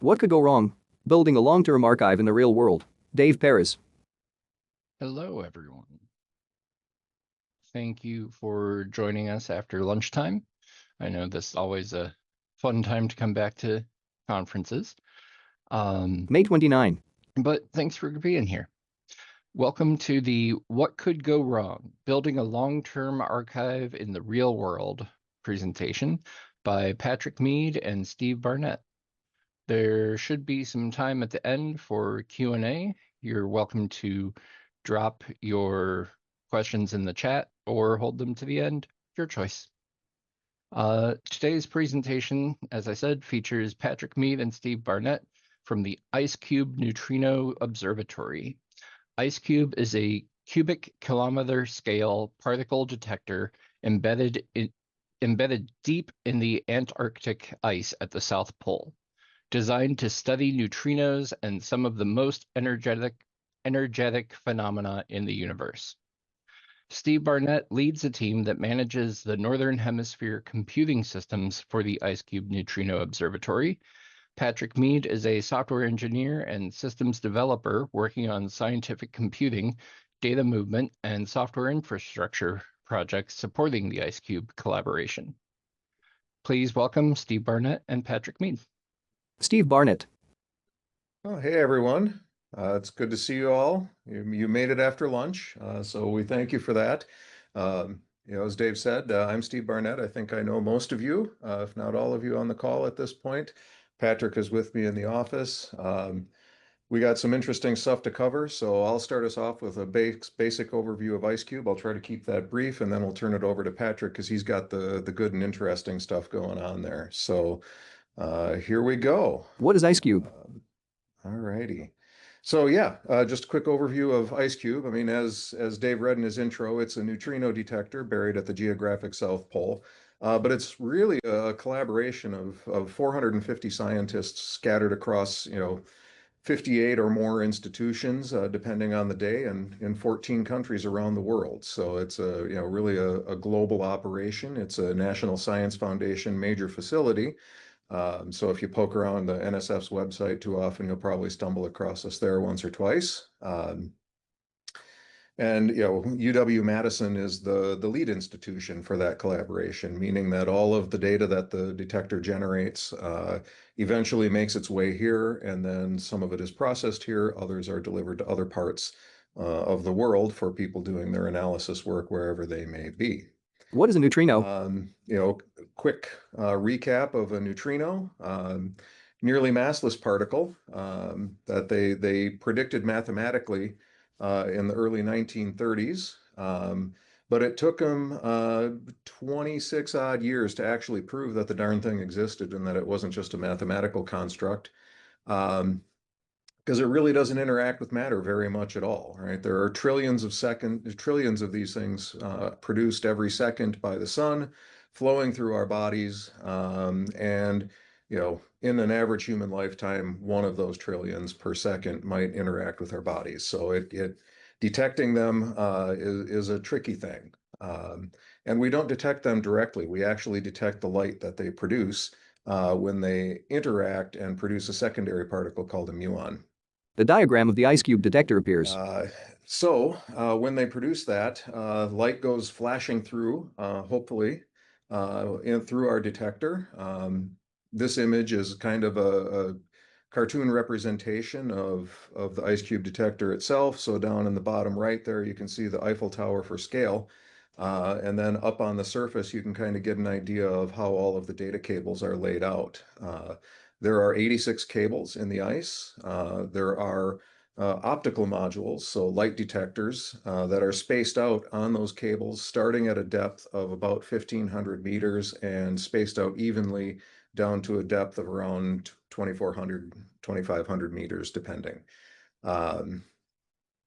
What could go wrong? Building a long-term archive in the real world. Dave Perez. Hello, everyone. Thank you for joining us after lunchtime. I know this is always a fun time to come back to conferences, May 29. but thanks for being here. Welcome to the What Could Go Wrong? Building a Long-Term Archive in the Real World presentation by Patrick Mead and Steve Barnett. There should be some time at the end for Q&A. You're welcome to drop your questions in the chat or hold them to the end, your choice. Today's presentation, as I said, features Patrick Mead and Steve Barnett from the IceCube Neutrino Observatory. IceCube is a cubic kilometer scale particle detector embedded deep in the Antarctic ice at the South Pole, designed to study neutrinos and some of the most energetic phenomena in the universe. Steve Barnett leads a team that manages the Northern Hemisphere computing systems for the IceCube Neutrino Observatory. Patrick Mead is a software engineer and systems developer working on scientific computing, data movement, and software infrastructure projects supporting the IceCube collaboration. Please welcome Steve Barnett and Patrick Mead. Steve Barnett. Oh, hey everyone. It's good to see you all. You made it after lunch, so we thank you for that. As Dave said, I'm Steve Barnett. I think I know most of you, if not all of you on the call at this point. Patrick is with me in the office. We got some interesting stuff to cover, so I'll start us off with a basic overview of IceCube. I'll try to keep that brief, and then we'll turn it over to Patrick because he's got the good and interesting stuff going on there. So here we go. What is IceCube? All righty. So yeah, just a quick overview of IceCube. I mean, as Dave read in his intro, it's a neutrino detector buried at the geographic South Pole. But it's really a collaboration of 450 scientists scattered across, 58 or more institutions, depending on the day, and in 14 countries around the world. So it's really a global operation. It's a National Science Foundation major facility. So if you poke around the NSF's website too often, you'll probably stumble across us there once or twice. And UW-Madison is the lead institution for that collaboration, meaning that all of the data that the detector generates eventually makes its way here, and then some of it is processed here, others are delivered to other parts of the world for people doing their analysis work wherever they may be. What is a neutrino? Quick recap of a neutrino, nearly massless particle that they predicted mathematically in the early 1930s. But it took them 26 odd years to actually prove that the darn thing existed and that it wasn't just a mathematical construct. Because it really doesn't interact with matter very much at all, right? There are trillions of these things produced every second by the sun, flowing through our bodies, and in an average human lifetime, one of those trillions per second might interact with our bodies. So detecting them is a tricky thing, and we don't detect them directly. We actually detect the light that they produce when they interact and produce a secondary particle called a muon. The diagram of the IceCube detector appears. When they produce that, light goes flashing through, hopefully, through our detector. This image is kind of a cartoon representation of the IceCube detector itself. So down in the bottom right there, you can see the Eiffel Tower for scale. And then up on the surface, you can kind of get an idea of how all of the data cables are laid out. There are 86 cables in the ice. There are optical modules, so light detectors, that are spaced out on those cables, starting at a depth of about 1,500 meters and spaced out evenly down to a depth of around 2,400, 2,500 meters, depending.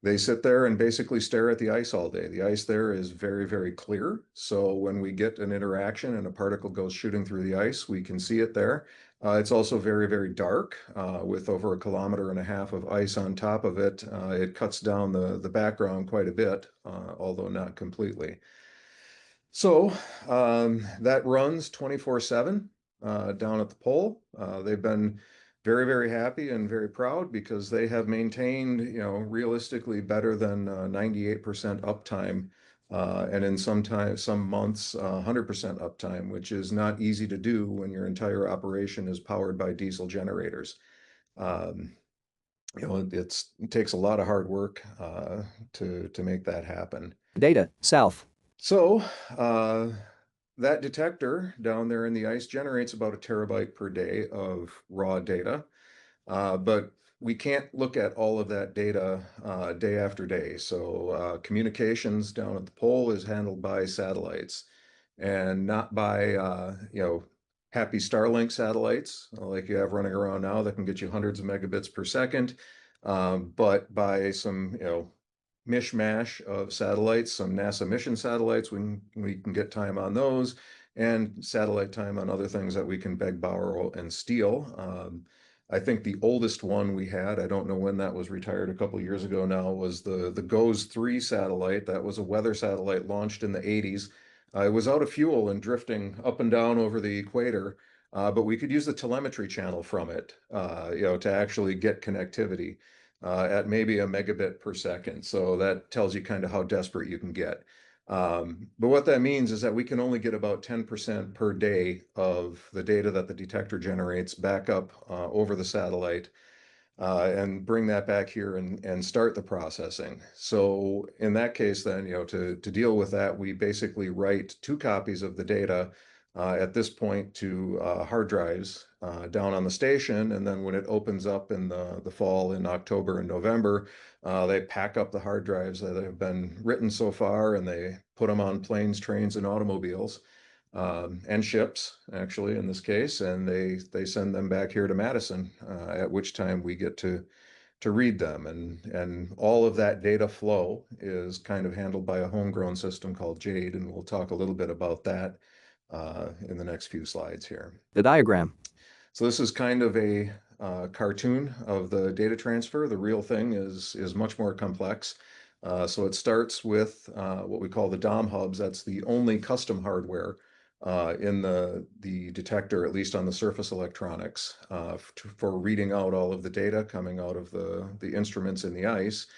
They sit there and basically stare at the ice all day. The ice there is very, very clear. So when we get an interaction and a particle goes shooting through the ice, we can see it there. It's also very, very dark with over 1.5 kilometers of ice on top of it. It cuts down the background quite a bit, although not completely. So that runs 24/7 down at the pole. They've been very, very happy and very proud because they have maintained, realistically better than 98% uptime. And in some months, 100% uptime, which is not easy to do when your entire operation is powered by diesel generators. Um, it takes a lot of hard work to make that happen. Data, south. So that detector down there in the ice generates about a terabyte per day of raw data. But we can't look at all of that data day after day. So communications down at the pole is handled by satellites and not by, happy Starlink satellites like you have running around now that can get you hundreds of megabits per second, but by some, mishmash of satellites, some NASA mission satellites, when we can get time on those, and satellite time on other things that we can beg, borrow, and steal. I think the oldest one we had, I don't know when that was retired, a couple of years ago now, was the GOES-3 satellite. That was a weather satellite launched in the 80s. It was out of fuel and drifting up and down over the equator, but we could use the telemetry channel from it, to actually get connectivity at maybe a megabit per second. So that tells you kind of how desperate you can get. But what that means is that we can only get about 10% per day of the data that the detector generates back up over the satellite and bring that back here and start the processing. So in that case, then, to deal with that, we basically write 2 copies of the data at this point to hard drives down on the station. And then when it opens up in the fall in October and November, they pack up the hard drives that have been written so far and they put them on planes, trains, and automobiles. And ships, actually, in this case, and they send them back here to Madison, at which time we get to read them, and all of that data flow is kind of handled by a homegrown system called Jade, and we'll talk a little bit about that in the next few slides here. The diagram. So this is kind of a cartoon of the data transfer. The real thing is much more complex. So it starts with what we call the DOM hubs. That's the only custom hardware in the detector, at least on the surface electronics, for reading out all of the data coming out of the instruments in the ice.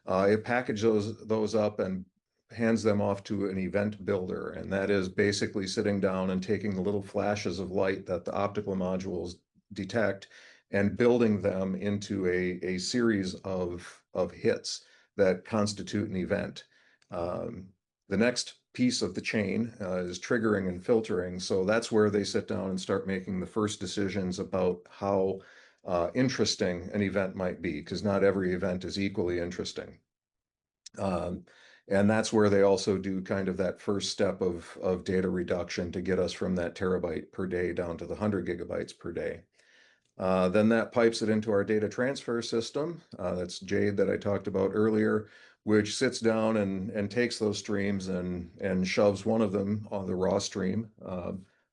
It packages those up and hands them off to an event builder, and that is basically sitting down and taking the little flashes of light that the optical modules detect and building them into a series of hits that constitute an event. The next piece of the chain is triggering and filtering. So that's where they sit down and start making the first decisions about how interesting an event might be, because not every event is equally interesting. And that's where they also do kind of that first step of data reduction to get us from that terabyte per day down to the 100 gigabytes per day. Then that pipes it into our data transfer system. That's Jade that I talked about earlier, which sits down and takes those streams and shoves one of them on the raw stream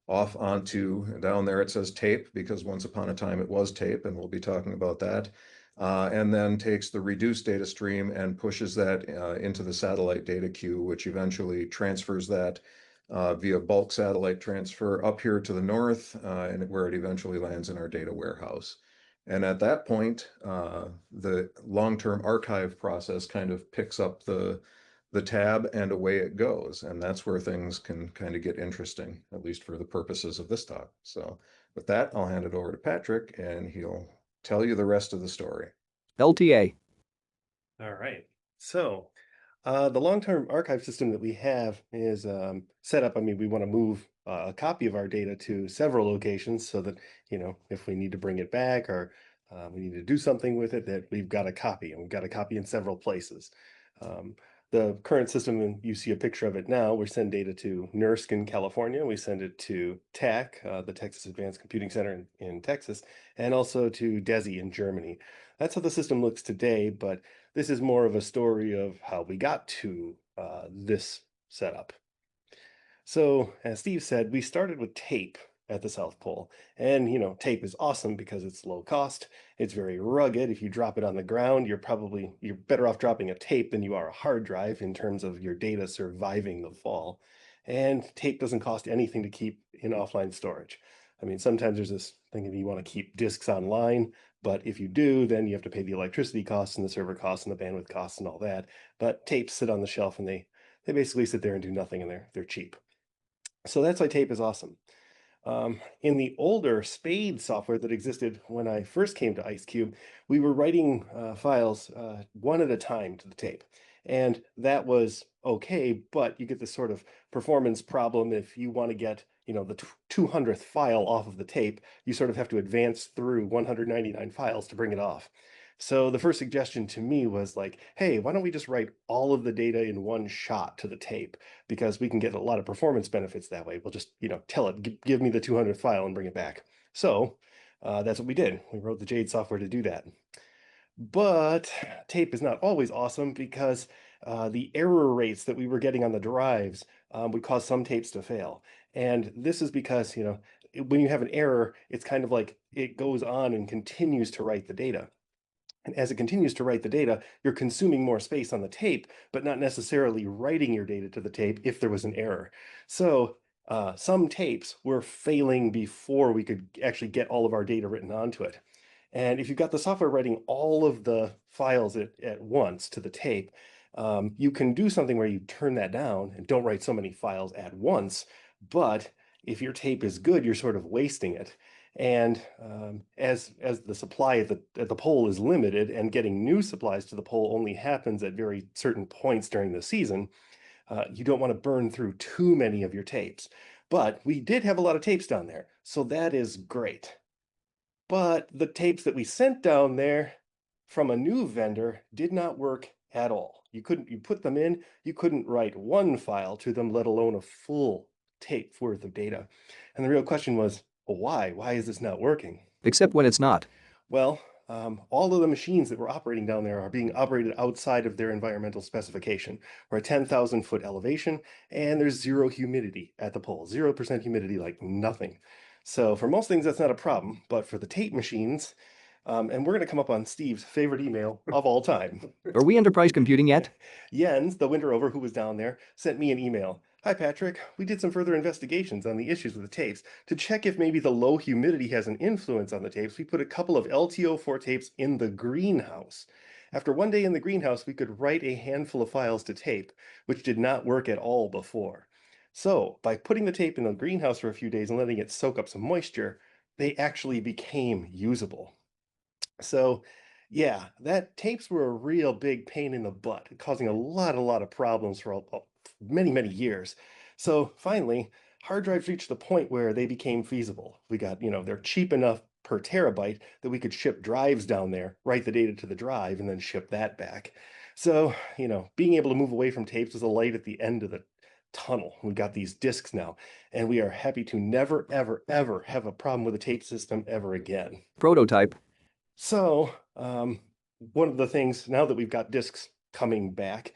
off onto, down there it says tape, because once upon a time it was tape, and we'll be talking about that. And then takes the reduced data stream and pushes that into the satellite data queue, which eventually transfers that via bulk satellite transfer up here to the north, and where it eventually lands in our data warehouse. And at that point, the long-term archive process kind of picks up the tab and away it goes. And that's where things can kind of get interesting, at least for the purposes of this talk. So with that, I'll hand it over to Patrick and he'll tell you the rest of the story. LTA. All right. So the long-term archive system that we have is set up. I mean, we want to move a copy of our data to several locations so that, if we need to bring it back or we need to do something with it, that we've got a copy, and we've got a copy in several places. The current system, and you see a picture of it now, we send data to NERSC in California. We send it to TAC, the Texas Advanced Computing Center in Texas, and also to DESI in Germany. That's how the system looks today, but this is more of a story of how we got to this setup. So, as Steve said, we started with tape at the South Pole. And, tape is awesome because it's low cost. It's very rugged. If you drop it on the ground, you're better off dropping a tape than you are a hard drive in terms of your data surviving the fall. And tape doesn't cost anything to keep in offline storage. I mean, sometimes there's this thing that you want to keep disks online, but if you do, then you have to pay the electricity costs and the server costs and the bandwidth costs and all that. But tapes sit on the shelf and they basically sit there and do nothing, and they're cheap. So that's why tape is awesome. In the older Spade software that existed when I first came to IceCube, we were writing files one at a time to the tape. And that was okay, but you get this sort of performance problem if you want to get, the 200th file off of the tape, you sort of have to advance through 199 files to bring it off. So the first suggestion to me was like, hey, why don't we just write all of the data in one shot to the tape? Because we can get a lot of performance benefits that way. We'll just, tell it, give me the 200th file and bring it back. So that's what we did. We wrote the Jade software to do that. But tape is not always awesome because the error rates that we were getting on the drives would cause some tapes to fail. And this is because, when you have an error, it's kind of like it goes on and continues to write the data. And as it continues to write the data, you're consuming more space on the tape, but not necessarily writing your data to the tape if there was an error. So some tapes were failing before we could actually get all of our data written onto it. And if you've got the software writing all of the files at once to the tape, you can do something where you turn that down and don't write so many files at once. But if your tape is good, you're sort of wasting it. And as the supply at the pole is limited and getting new supplies to the pole only happens at very certain points during the season, you don't want to burn through too many of your tapes. But we did have a lot of tapes down there, so that is great. But the tapes that we sent down there from a new vendor did not work at all. You put them in, you couldn't write one file to them, let alone a full tape worth of data. And the real question was, well, why? Why is this not working? Except when it's not. Well, all of the machines that were operating down there are being operated outside of their environmental specification. We're at 10,000-foot elevation, and there's zero humidity at the pole, 0% humidity, like nothing. So for most things, that's not a problem, but for the tape machines, and we're going to come up on Steve's favorite email of all time. Are we enterprise computing yet? Jens, the winter over who was down there, sent me an email. Hi, Patrick. We did some further investigations on the issues with the tapes. To check if maybe the low humidity has an influence on the tapes, we put a couple of LTO4 tapes in the greenhouse. After one day in the greenhouse, we could write a handful of files to tape, which did not work at all before. So, by putting the tape in the greenhouse for a few days and letting it soak up some moisture, they actually became usable. So, yeah, that tapes were a real big pain in the butt, causing a lot of problems for many, many years. So finally, hard drives reached the point where they became feasible. We got, they're cheap enough per terabyte that we could ship drives down there, write the data to the drive, and then ship that back. So, being able to move away from tapes was a light at the end of the tunnel. We got these discs now, and we are happy to never, ever, ever have a problem with a tape system ever again. Prototype. So, one of the things, now that we've got disks coming back,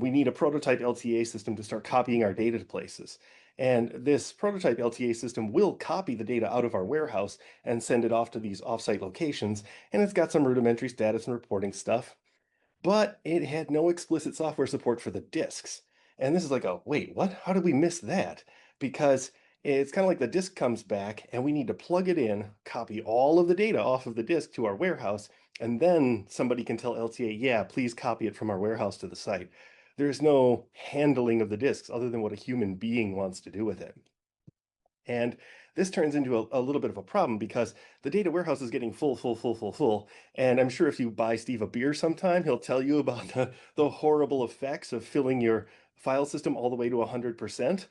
we need a prototype LTA system to start copying our data to places. And this prototype LTA system will copy the data out of our warehouse and send it off to these offsite locations. And it's got some rudimentary status and reporting stuff, but it had no explicit software support for the disks. And this is like, wait, what? How did we miss that? Because it's kind of like the disk comes back and we need to plug it in, copy all of the data off of the disk to our warehouse, and then somebody can tell LTA, yeah, please copy it from our warehouse to the site. There's no handling of the disks other than what a human being wants to do with it. And this turns into a little bit of a problem because the data warehouse is getting full. And I'm sure if you buy Steve a beer sometime, he'll tell you about the horrible effects of filling your file system all the way to 100%.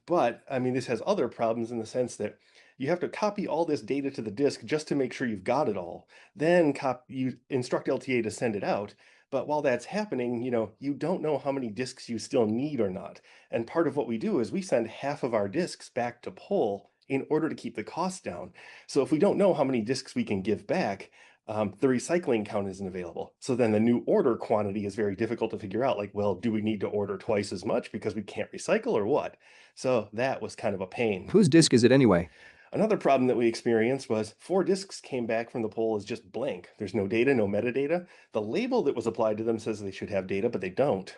But I mean, this has other problems in the sense that you have to copy all this data to the disk just to make sure you've got it all. Then you instruct LTA to send it out. But while that's happening, you don't know how many disks you still need or not. And part of what we do is we send half of our disks back to Pole in order to keep the costs down. So if we don't know how many disks we can give back, the recycling count isn't available. So then the new order quantity is very difficult to figure out. Like, well, do we need to order twice as much because we can't recycle or what? So that was kind of a pain. Whose disk is it anyway? Another problem that we experienced was 4 disks came back from the poll as just blank. There's no data, no metadata. The label that was applied to them says they should have data, but they don't.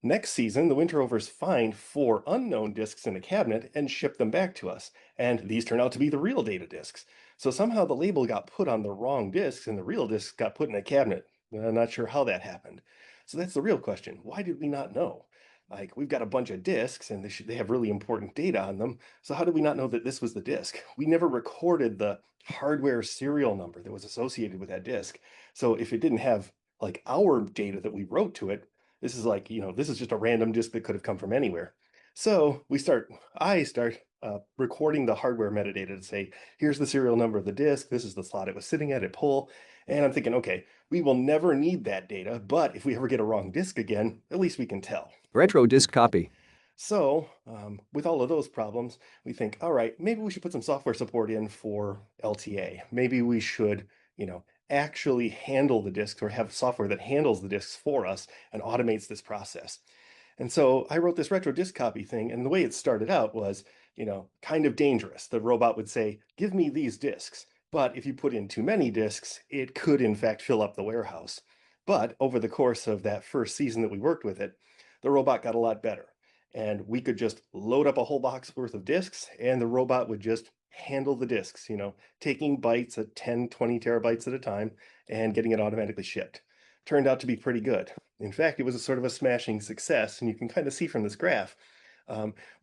Next season, the Winter Rovers find 4 unknown discs in a cabinet and ship them back to us. And these turn out to be the real data discs. So somehow the label got put on the wrong discs and the real discs got put in a cabinet. I'm not sure how that happened. So that's the real question. Why did we not know? Like, we've got a bunch of discs and they have really important data on them. So how did we not know that this was the disc? We never recorded the hardware serial number that was associated with that disc. So if it didn't have like our data that we wrote to it, this is like, this is just a random disk that could have come from anywhere. So I start recording the hardware metadata to say, here's the serial number of the disk. This is the slot it was sitting at pull. And I'm thinking, okay, we will never need that data, but if we ever get a wrong disk again, at least we can tell. Retro disk copy. So with all of those problems, we think, all right, maybe we should put some software support in for LTA. Maybe we should, actually handle the disks or have software that handles the disks for us and automates this process. And so I wrote this retro disk copy thing, and the way it started out was, kind of dangerous. The robot would say, give me these disks. But if you put in too many disks, it could in fact fill up the warehouse. But over the course of that first season that we worked with it, the robot got a lot better. And we could just load up a whole box worth of disks, and the robot would just handle the disks, taking bytes at 10, 20 terabytes at a time and getting it automatically shipped. Turned out to be pretty good. In fact, it was a sort of a smashing success, and you can kind of see from this graph.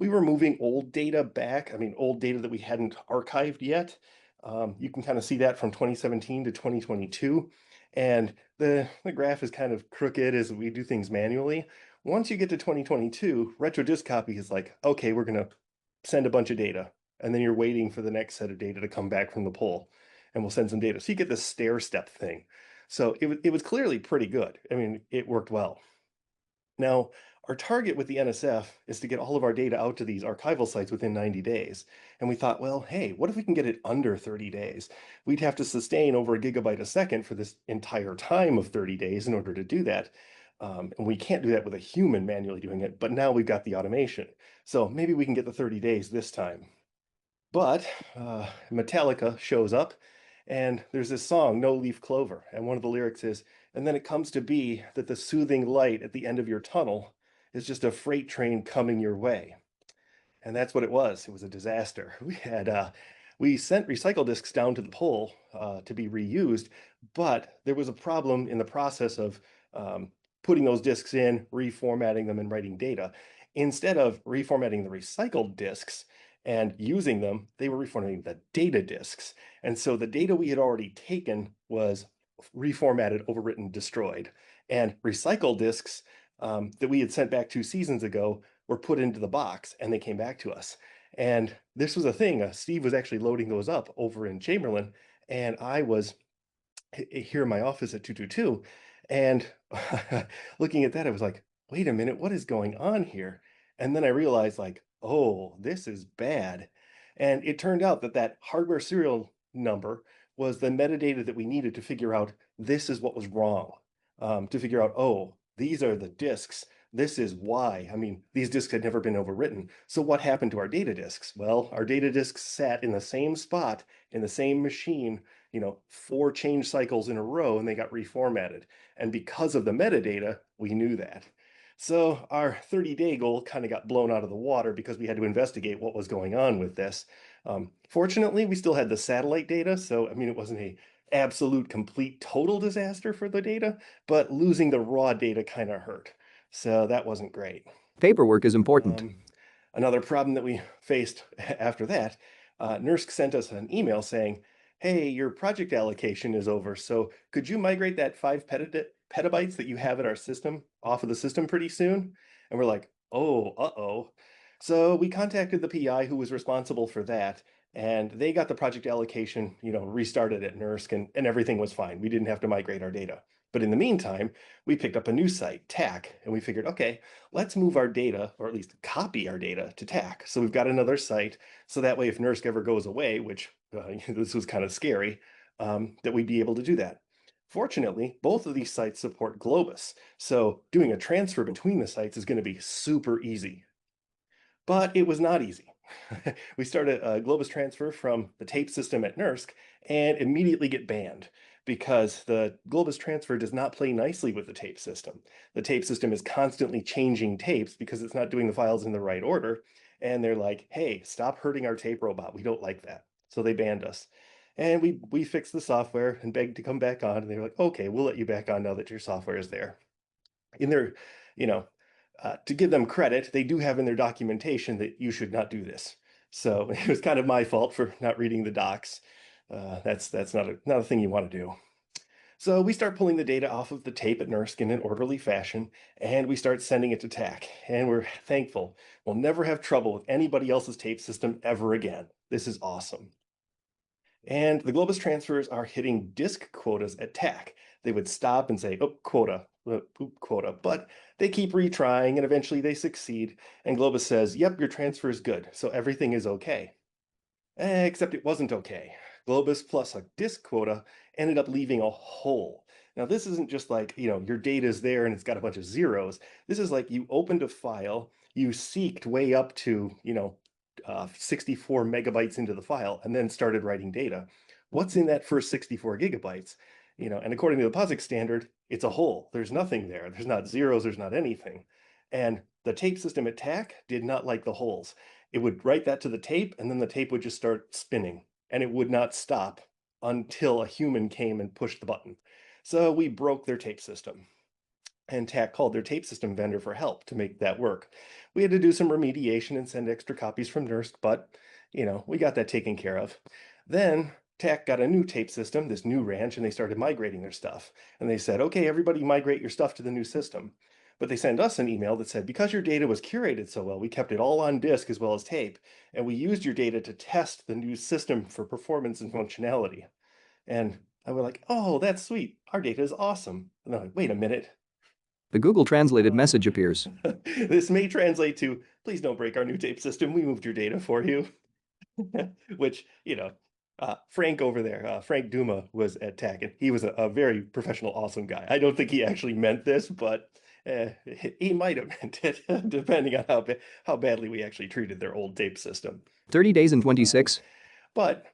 We were moving old data back, old data that we hadn't archived yet. You can kind of see that from 2017 to 2022. And the graph is kind of crooked as we do things manually. Once you get to 2022, retro disk copy is like, okay, we're going to send a bunch of data. And then you're waiting for the next set of data to come back from the pull. And we'll send some data. So you get this stair step thing. So it was clearly pretty good. It worked well. Now, our target with the NSF is to get all of our data out to these archival sites within 90 days. And we thought, well, hey, what if we can get it under 30 days? We'd have to sustain over a gigabyte a second for this entire time of 30 days in order to do that. And we can't do that with a human manually doing it, but now we've got the automation. So maybe we can get the 30 days this time. But Metallica shows up, and there's this song, No Leaf Clover. And one of the lyrics is, and then it comes to be that the soothing light at the end of your tunnel is just a freight train coming your way. And that's what it was. It was a disaster. We sent recycle disks down to the pole to be reused, but there was a problem in the process of putting those disks in, reformatting them, and writing data. Instead of reformatting the recycled disks and using them, they were reformatting the data disks. And so the data we had already taken was reformatted, overwritten, destroyed. And recycled disks that we had sent back 2 seasons ago were put into the box and they came back to us. And this was a thing. Steve was actually loading those up over in Chamberlain, and I was here in my office at 222. And looking at that, I was like, wait a minute, what is going on here? And then I realized, like, oh, this is bad. And it turned out that that hardware serial number was the metadata that we needed to figure out this is what was wrong. To figure out, oh, these are the disks. This is why. These disks had never been overwritten. So what happened to our data disks? Well, our data disks sat in the same spot, in the same machine, 4 change cycles in a row, and they got reformatted. And because of the metadata, we knew that. So our 30-day goal kind of got blown out of the water because we had to investigate what was going on with this. Fortunately, we still had the satellite data, so it wasn't a absolute, complete, total disaster for the data, but losing the raw data kind of hurt. So that wasn't great. Paperwork is important. Another problem that we faced after that, NERSC sent us an email saying, hey, your project allocation is over, so could you migrate that 5 petabytes that you have in our system off of the system pretty soon? And we're like, oh, uh-oh. So we contacted the PI who was responsible for that, and they got the project allocation, restarted at NERSC, and everything was fine. We didn't have to migrate our data. But in the meantime, we picked up a new site, TAC, and we figured, okay, let's move our data, or at least copy our data to TAC. So we've got another site, so that way if NERSC ever goes away, which this was kind of scary, that we'd be able to do that. Fortunately, both of these sites support Globus, so doing a transfer between the sites is going to be super easy. But it was not easy. We started a Globus transfer from the tape system at NERSC and immediately get banned. because the Globus transfer does not play nicely with the tape system. The tape system is constantly changing tapes because it's not doing the files in the right order. And they're like, hey, stop hurting our tape robot. We don't like that. So they banned us. And we fixed the software and begged to come back on. And they were like, okay, we'll let you back on now that your software is there. In their, you know, to give them credit, they do have in their documentation that you should not do this. So it was kind of my fault for not reading the docs. That's not a thing you want to do. So we start pulling the data off of the tape at NERSC in an orderly fashion, and we start sending it to TAC. And we're thankful we'll never have trouble with anybody else's tape system ever again. This is awesome. And the Globus transfers are hitting disk quotas at TAC. They would stop and say, oh, quota, quota, but they keep retrying and eventually they succeed. And Globus says, yep, your transfer is good, so everything is okay. Except it wasn't okay. Globus plus a disk quota ended up leaving a hole. Now, this isn't just like, your data is there and it's got a bunch of zeros. This is like you opened a file, you seeked way up to, 64 megabytes into the file and then started writing data. What's in that first 64 gigabytes? And according to the POSIX standard, it's a hole. There's nothing there. There's not zeros, there's not anything. And the tape system at TAC did not like the holes. It would write that to the tape, and then the tape would just start spinning, and it would not stop until a human came and pushed the button. So we broke their tape system. And TAC called their tape system vendor for help to make that work. We had to do some remediation and send extra copies from NERSC, but, we got that taken care of. Then TAC got a new tape system, this new ranch, and they started migrating their stuff. And they said, okay, everybody migrate your stuff to the new system. But they sent us an email that said, because your data was curated so well, we kept it all on disk as well as tape, and we used your data to test the new system for performance and functionality. And I was like, oh, that's sweet. Our data is awesome. And they're like, wait a minute. The Google translated message appears. This may translate to, please don't break our new tape system. We moved your data for you. Which, Frank over there, Frank Duma was at TAC, and he was a very professional, awesome guy. I don't think he actually meant this, but he might have meant it, depending on how badly we actually treated their old tape system. 30 days and 26. But,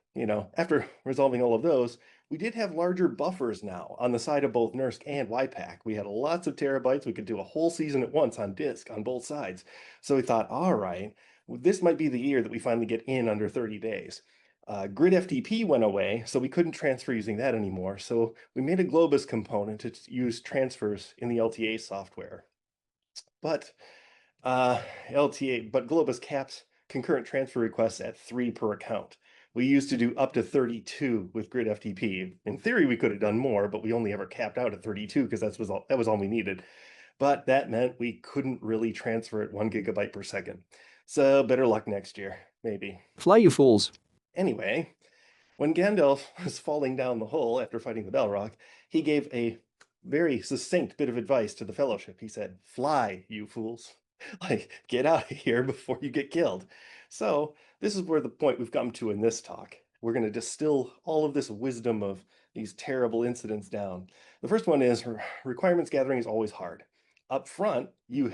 after resolving all of those, we did have larger buffers now on the side of both NERSC and YPAC. We had lots of terabytes. We could do a whole season at once on disk on both sides. So we thought, all right, this might be the year that we finally get in under 30 days. Grid FTP went away, so we couldn't transfer using that anymore. So we made a Globus component to use transfers in the LTA software. But Globus caps concurrent transfer requests at 3 per account. We used to do up to 32 with Grid FTP. In theory, we could have done more, but we only ever capped out at 32 because that was all we needed. But that meant we couldn't really transfer at 1 gigabyte per second. So better luck next year, maybe. Fly, you fools. Anyway, when Gandalf was falling down the hole after fighting the Balrog, he gave a very succinct bit of advice to the Fellowship. He said, fly, you fools. Like, get out of here before you get killed. So this is where the point we've come to in this talk. We're going to distill all of this wisdom of these terrible incidents down. The first one is requirements gathering is always hard. Up front, you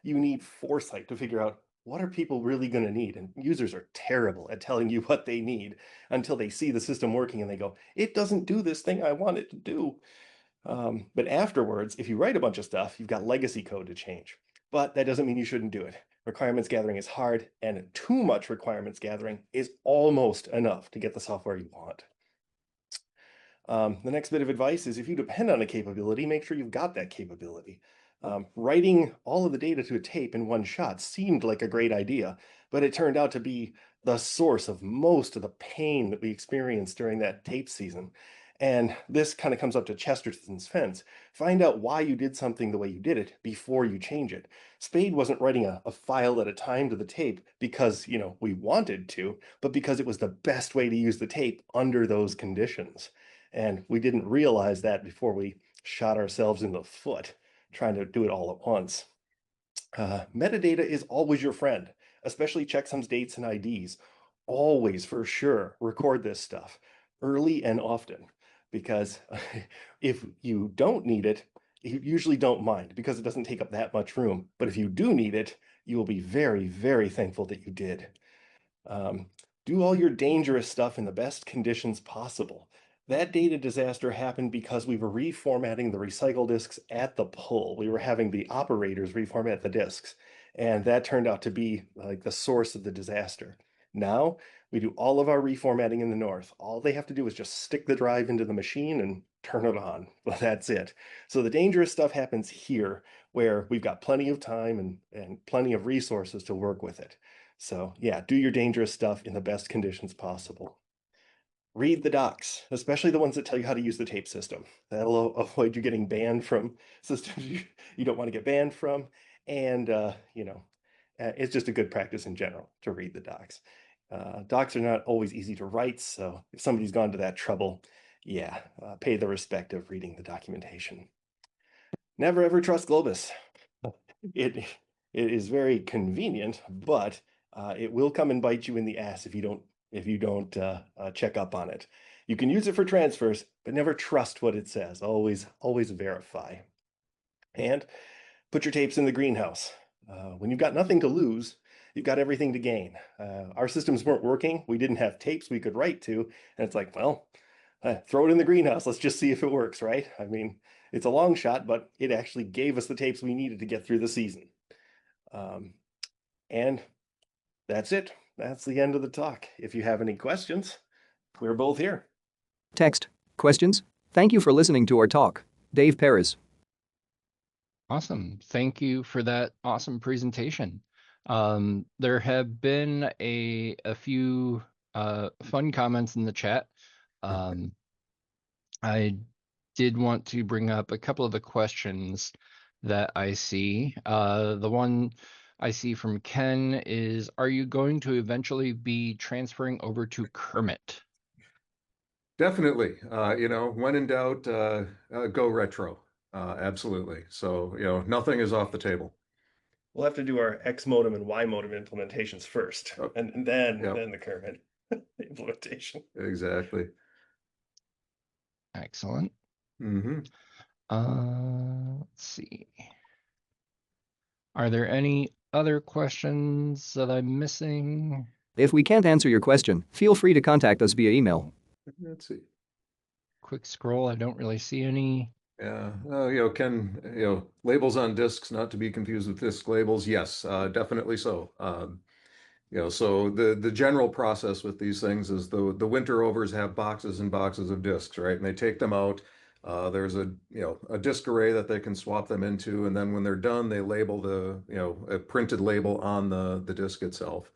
need foresight to figure out what are people really going to need? And users are terrible at telling you what they need until they see the system working and they go, it doesn't do this thing I want it to do. But afterwards, if you write a bunch of stuff, you've got legacy code to change. But that doesn't mean you shouldn't do it. Requirements gathering is hard, and too much requirements gathering is almost enough to get the software you want. The next bit of advice is if you depend on a capability, make sure you've got that capability. Writing all of the data to a tape in one shot seemed like a great idea, but it turned out to be the source of most of the pain that we experienced during that tape season. And this kind of comes up to Chesterton's fence. Find out why you did something the way you did it before you change it. Spade wasn't writing a file at a time to the tape because, we wanted to, but because it was the best way to use the tape under those conditions. And we didn't realize that before we shot ourselves in the foot trying to do it all at once. Metadata is always your friend, especially checksums, dates, and IDs. Always, for sure, record this stuff early and often, because if you don't need it, you usually don't mind because it doesn't take up that much room. But if you do need it, you will be very, very thankful that you did. Do all your dangerous stuff in the best conditions possible. That data disaster happened because we were reformatting the recycle disks at the pull. We were having the operators reformat the disks, and that turned out to be like the source of the disaster. Now we do all of our reformatting in the north. All they have to do is just stick the drive into the machine and turn it on. Well, that's it. So the dangerous stuff happens here where we've got plenty of time and plenty of resources to work with it. So yeah, do your dangerous stuff in the best conditions possible. Read the docs, especially the ones that tell you how to use the tape system. That'll avoid you getting banned from systems you don't want to get banned from. And, it's just a good practice in general to read the docs. Docs are not always easy to write, so if somebody's gone to that trouble, yeah, pay the respect of reading the documentation. Never ever trust Globus. It it is very convenient, but it will come and bite you in the ass if you don't check up on it. You can use it for transfers, but never trust what it says. Always verify. And put your tapes in the greenhouse. When you've got nothing to lose, you've got everything to gain. Our systems weren't working. We didn't have tapes we could write to, and it's like, well, throw it in the greenhouse. Let's just see if it works, right? I mean, it's a long shot, but it actually gave us the tapes we needed to get through the season. And that's it. That's the end of the talk. If you have any questions, we're both here. Text. Questions? Thank you for listening to our talk. Dave Perez. Awesome. Thank you for that awesome presentation. There have been a few fun comments in the chat. I did want to bring up a couple of the questions that I see. The one I see from Ken is, are you going to eventually be transferring over to Kermit? Definitely. When in doubt, go retro. Absolutely. So, nothing is off the table. We'll have to do our X modem and Y modem implementations first, Oh, and then yep. then the Kermit implementation. Exactly. Excellent. Mm-hmm. Let's see. Are there any other questions that I'm missing? If we can't answer your question, feel free to contact us via email. Let's see. Quick scroll. I don't really see any. Yeah. Labels on discs, not to be confused with disc labels. Yes, definitely so. So the general process with these things is the winter overs have boxes and boxes of discs, right? And they take them out. There's a disc array that they can swap them into, and then when they're done, they label a printed label on the disc itself.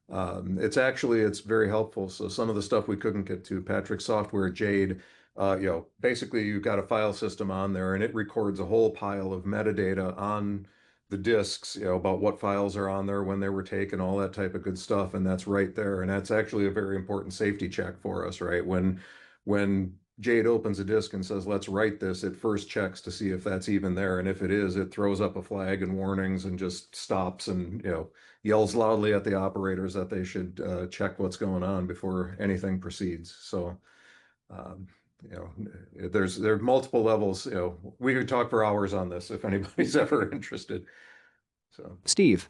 It's very helpful. So some of the stuff we couldn't get to, Patrick's software, Jade, basically you've got a file system on there and it records a whole pile of metadata on the disks, about what files are on there, when they were taken, all that type of good stuff. And that's right there. And that's actually a very important safety check for us, right? When Jade opens a disk and says, let's write this, it first checks to see if that's even there. And if it is, it throws up a flag and warnings and just stops and, yells loudly at the operators that they should check what's going on before anything proceeds. So, um, there are multiple levels. We could talk for hours on this if anybody's ever interested. So, Steve.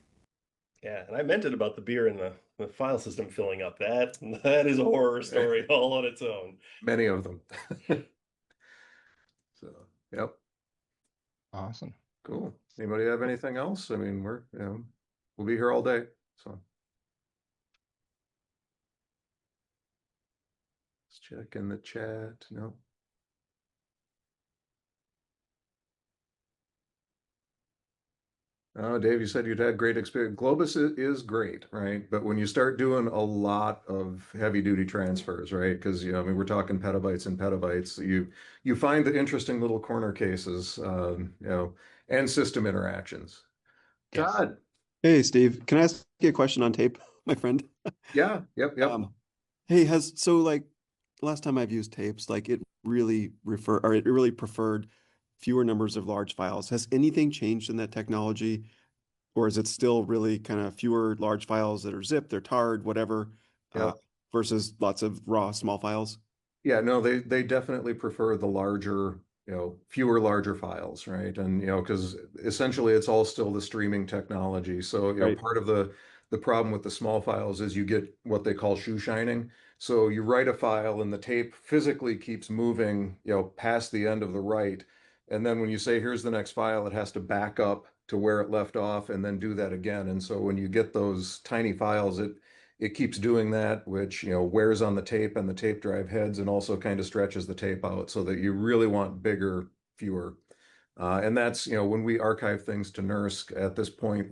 Yeah, and I meant it about the beer and the file system filling up. That is a horror story all on its own. many of them. So, yep. Awesome. Cool. Anybody have anything else? I mean, we'll be here all day. So let's check in the chat. No. Oh, Dave, you said you'd had great experience. Globus is great, right? But when you start doing a lot of heavy duty transfers, right? Because we're talking petabytes and petabytes. You find the interesting little corner cases, and system interactions. Yes. Todd. Hey, Steve, can I ask you a question on tape, my friend? Yeah. Yep. Hey, last time I've used tapes, like it really preferred fewer numbers of large files. Has anything changed in that technology, or is it still really kind of fewer large files that are zipped, they're tarred, whatever, Yeah. versus lots of raw small files? Yeah, no, they definitely prefer the larger, fewer larger files, right? And because essentially it's all still the streaming technology. So Right. part of the problem with the small files is you get what they call shoe shining. So you write a file and the tape physically keeps moving, past the end of the write. And then when you say, here's the next file, it has to back up to where it left off and then do that again. And so when you get those tiny files, it keeps doing that, which, wears on the tape and the tape drive heads and also kind of stretches the tape out so that you really want bigger, fewer. And that's, when we archive things to NERSC at this point,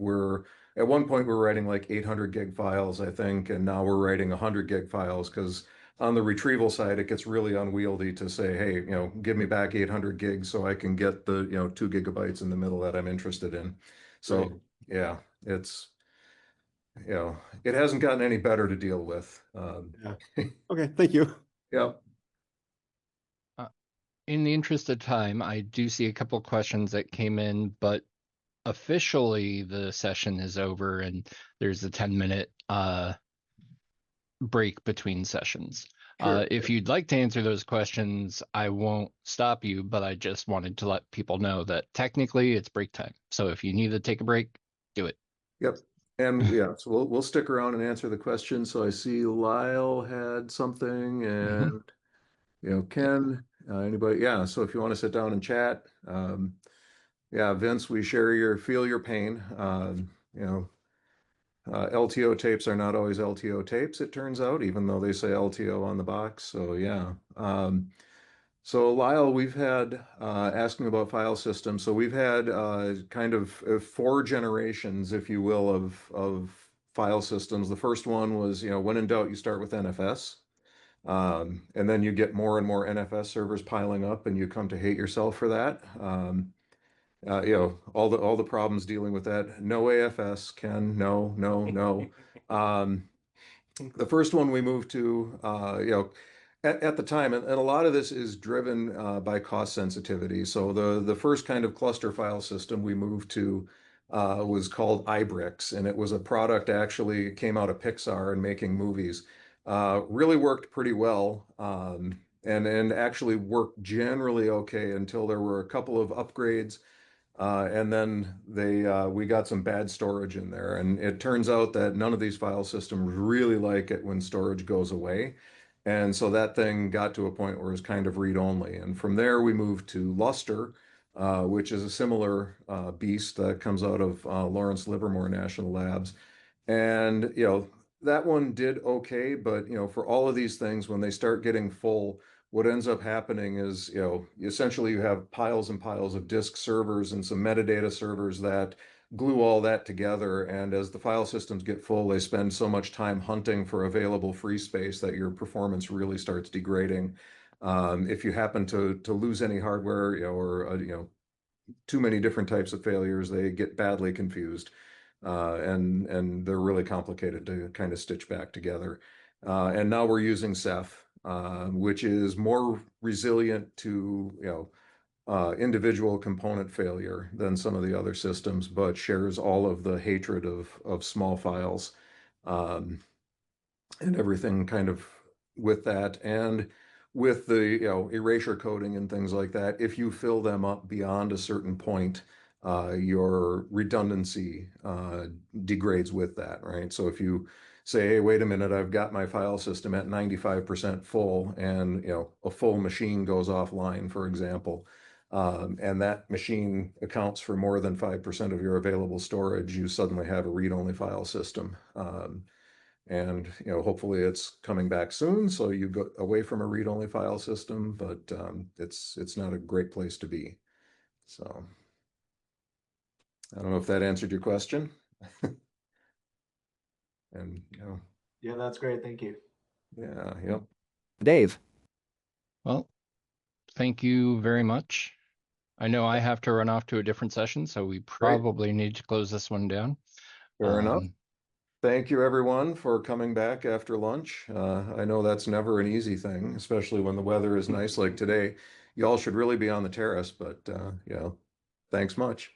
at one point we're writing like 800 gig files, I think, and now we're writing 100 gig files because on the retrieval side, it gets really unwieldy to say, hey, give me back 800 gigs so I can get the, 2 gigabytes in the middle that I'm interested in. So, Right. yeah, it's, it hasn't gotten any better to deal with. Yeah. Okay, thank you. Yeah. In the interest of time, I do see a couple of questions that came in, but officially the session is over and there's a 10-minute break between sessions. Sure. If you'd like to answer those questions, I won't stop you, but I just wanted to let people know that technically it's break time. So if you need to take a break, do it. Yep. And yeah, so we'll stick around and answer the questions. So I see Lyle had something and Ken, anybody? Yeah. So if you want to sit down and chat, yeah, Vince, we feel your pain. LTO tapes are not always LTO tapes, it turns out, even though they say LTO on the box. So yeah. So Lyle, we've had asking about file systems. So we've had kind of 4 generations, if you will, of file systems. The first one was, when in doubt, you start with NFS. And then you get more and more NFS servers piling up, and you come to hate yourself for that. All the problems dealing with that. No AFS, Ken. No, no, no. The first one we moved to, at the time, and a lot of this is driven by cost sensitivity. So the first kind of cluster file system we moved to was called iBricks, and it was a product actually came out of Pixar and making movies. Really worked pretty well, and actually worked generally okay until there were a couple of upgrades. And then we got some bad storage in there, and it turns out that none of these file systems really like it when storage goes away. And so that thing got to a point where it was kind of read only. And from there, we moved to Lustre, which is a similar beast that comes out of Lawrence Livermore National Labs. And, that one did okay, but, for all of these things, when they start getting full, what ends up happening is, essentially you have piles and piles of disk servers and some metadata servers that glue all that together. And as the file systems get full, they spend so much time hunting for available free space that your performance really starts degrading. If you happen to lose any hardware, or too many different types of failures, they get badly confused. And they're really complicated to kind of stitch back together. And now we're using Ceph, which is more resilient to individual component failure than some of the other systems, but shares all of the hatred of small files, and everything kind of with that. And with the erasure coding and things like that, if you fill them up beyond a certain point, your redundancy degrades with that, right? So if you say, hey, wait a minute, I've got my file system at 95% full, and a full machine goes offline, for example, and that machine accounts for more than 5% of your available storage, you suddenly have a read-only file system. And hopefully it's coming back soon, so you go away from a read-only file system, but it's not a great place to be. So I don't know if that answered your question. And Yeah, that's great. Thank you. yeah, yep. Dave. Well, thank you very much. I know I have to run off to a different session, so we probably need to close this one down. Fair enough. Thank you, everyone, for coming back after lunch. I know that's never an easy thing, especially when the weather is nice like today. Y'all should really be on the terrace, but thanks much.